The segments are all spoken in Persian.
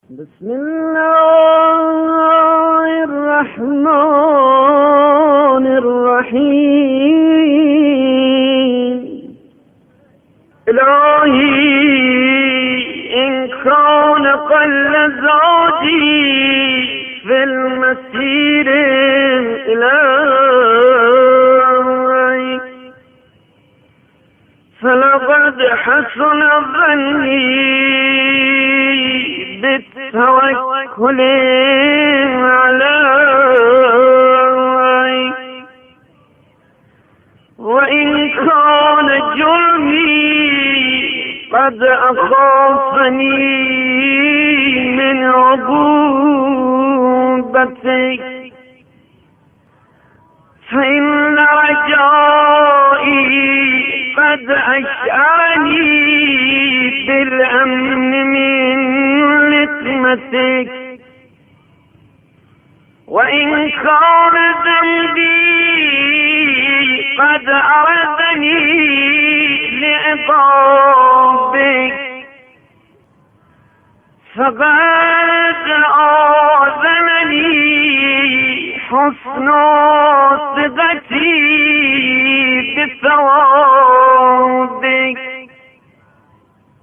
بسم الله الرحمن الرحيم. إلهي إن كان قل زادي في المسير إليك فلقد حسن ظني بالتوكل عليك، وإن كان جرمي قد أخافني من عقوبتك، فإن رجائي قد أشعرني بالأمن من لطمتك، وإن كان ذنبي قد أردني لعقابك فقد آذنني حسن ثقتي بثوابك،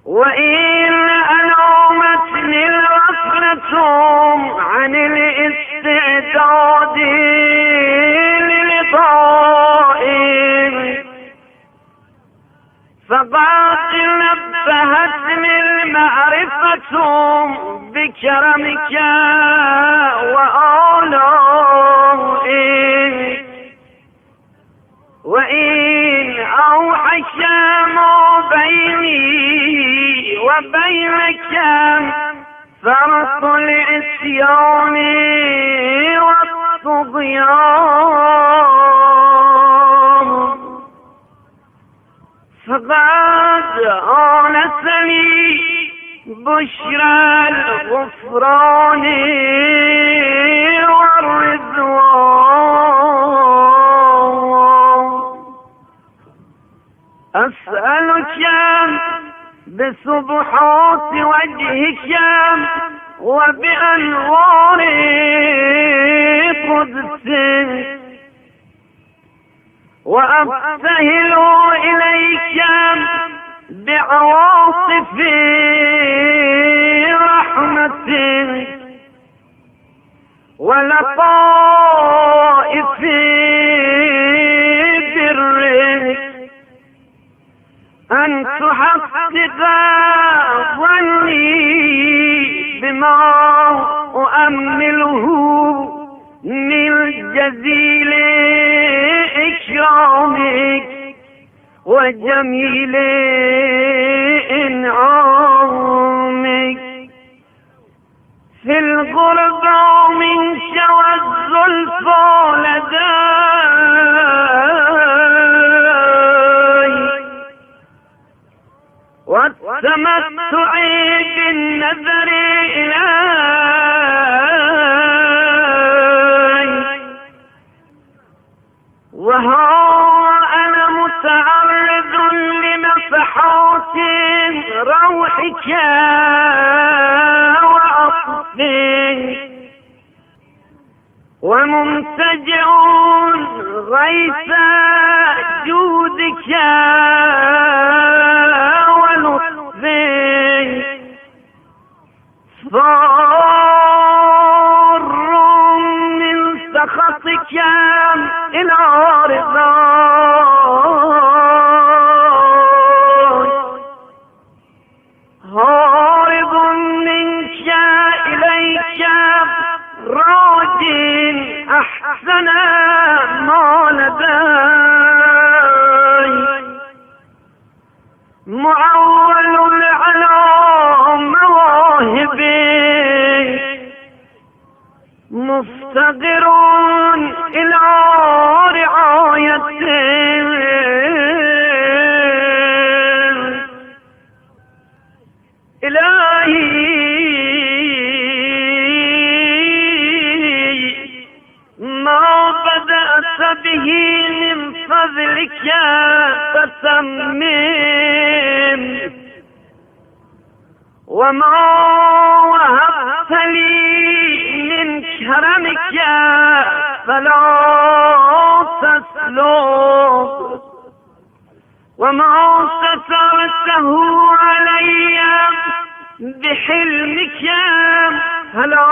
وإن أنامتني الغفلة عن الاستعداد للقائك فقد نبهتني المعرفة بكرمك وآلائك، وإن أوحش ما بيني وبينك فرط العصيان والطغيان فقد آنسني بشرى الغفران والرضوان. أسألك بسبحات وجهك وبأنوار قدسك، وأبتهل إليك بعواصف رحمتك ولطائف برك أن تحقق ظني بما أؤمله من جزيل إكرامك وجميل إنعامك في الغربى من شوى الزلفى لدي والتمتع بالنذر إليك، وها أنا متعرض لنفحات روحك وعطفك، ومنتجع غيث جودك ولطفك، فار من سخطك إلى رضاك، هارب منك إليك راج أحسن ما لديك، معول على مواهبك، مفتقر إلى رعايتك، إلهي ما بدأت به من فضلك فتمم، وما وهبت لي من كرمك فلا تسلب، وما سترته علي بحلمك فلا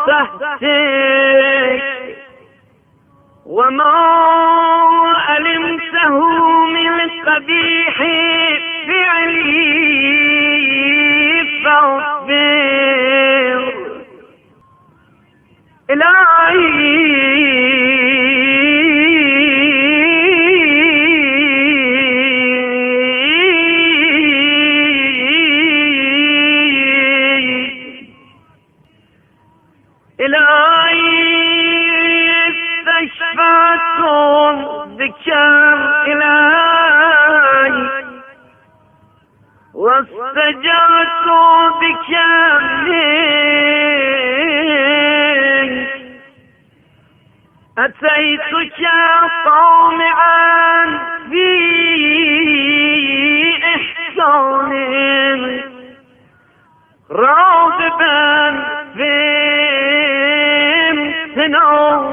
تهتك، وما علمته من قبيح فعلي فاغفر. إلهي استشفعت بك إلهي، واستجرت بك منك، أتيتك طامعا في إحسانك، راغبا في امتنانك،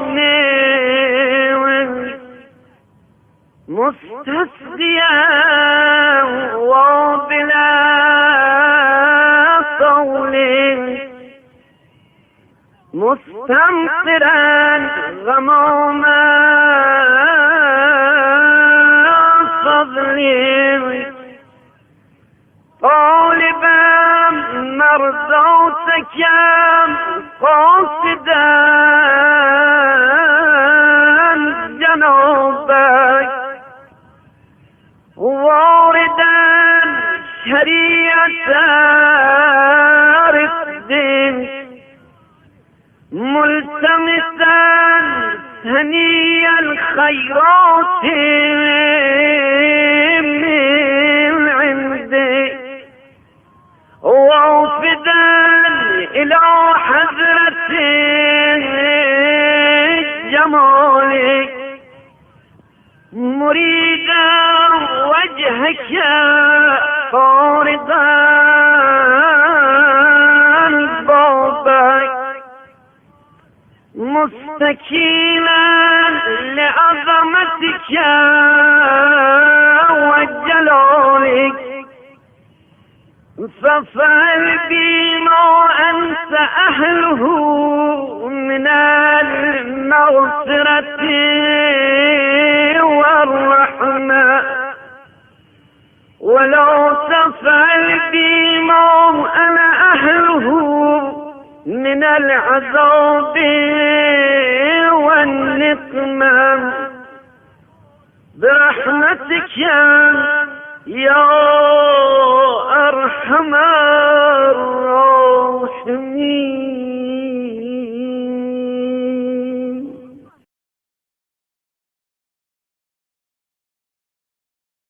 مستسقيا وبلا قولك، مستمطرا غماما فضلك، طالبا مرضاتك قاصدا جنابك، واردا شريعة رفدك، ملتمسا ثني الخيرات من عندك، وافدا إلى حضرة جمالك، مريدا وجهك طاردا بابك، مستكينا لعظمتك وجلالك، فافعل بما أنت أهله من المغفرة والرحمة، ولا تفعل بما أنا أهله من العذاب والنقمة، برحمتك يا